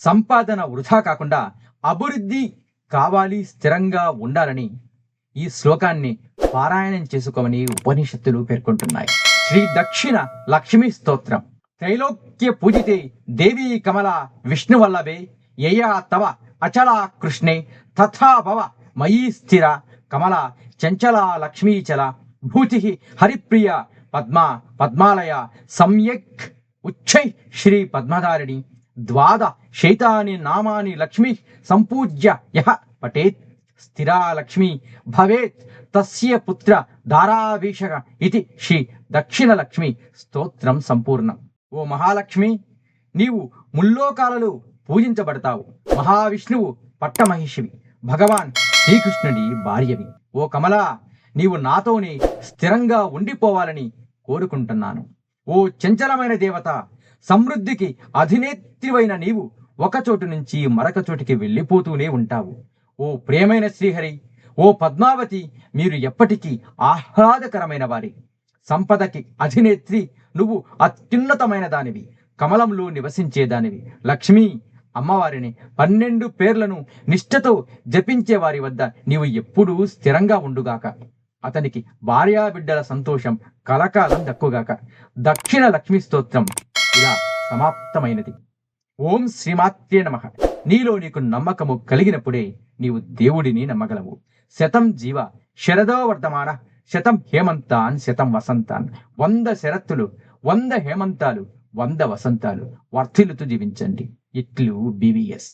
సంపాదన వృధా కాకుండా అభివృద్ధి కావాలి, స్థిరంగా ఉండాలని ఈ శ్లోకాన్ని పారాయణం చేసుకోమని ఉపనిషత్తులు పేర్కొంటున్నాయి. శ్రీ దక్షిణ లక్ష్మీ స్తోత్రం. త్రైలోక్య పూజితే దేవీ కమల విష్ణువల్లభే యయా తవ అచలా కృష్ణే తథా భవ మయీ స్థిర కమల చంచలా లక్ష్మీచల భూతి హరిప్రియ పద్మా పద్మాలయ సమ్యక్ ఉచ్చై శ్రీ పద్మధారిణి ద్వాద శైతాని నామాని లక్ష్మీ సంపూజ్య యః పఠేత్ స్థిరా లక్ష్మీ భవేత్ తస్య పుత్ర ధారాభిషేక ఇది శ్రీ దక్షిణ లక్ష్మి స్తోత్రం సంపూర్ణం. ఓ మహాలక్ష్మి, నీవు ముల్లోకాలలో పూజించబడతావు. మహావిష్ణువు పట్టమహిషివి, భగవాన్ శ్రీకృష్ణుడి భార్యవి. ఓ కమలా, నీవు నాతోనే స్థిరంగా ఉండిపోవాలని కోరుకుంటున్నాను. ఓ చంచలమైన దేవత, సమృద్ధికి అధినేత్రివైన నీవు ఒక చోటు నుంచి మరొక చోటికి వెళ్ళిపోతూనే ఉంటావు. ఓ ప్రియమైన శ్రీహరి, ఓ పద్మావతి, మీరు ఎప్పటికీ ఆహ్లాదకరమైన వారి. సంపదకి అధినేత్రి నువ్వు, అత్యున్నతమైన దానివి, కమలంలో నివసించేదానివి. లక్ష్మీ అమ్మవారిని 12 పేర్లను నిష్ఠతో జపించే వారి వద్ద నీవు ఎప్పుడూ స్థిరంగా ఉండుగాక. అతనికి భార్యాబిడ్డల సంతోషం కలకాలం దక్కుగాక. దక్షిణ లక్ష్మీ స్తోత్రం ఇలా సమాప్తమైనది. ఓం శ్రీమాత్రే నమః. నీలో నీకు నమ్మకము కలిగినప్పుడే నీవు దేవుడిని నమ్మగలవు. శతం జీవ శరదో వర్ధమాన శతం హేమంతాన్ శతం వసంతాన్. 100 శరత్తులు, 100 హేమంతాలు, 100 వసంతాలు వర్ధిల్లుతూ జీవించండి. ఇట్లు BVS.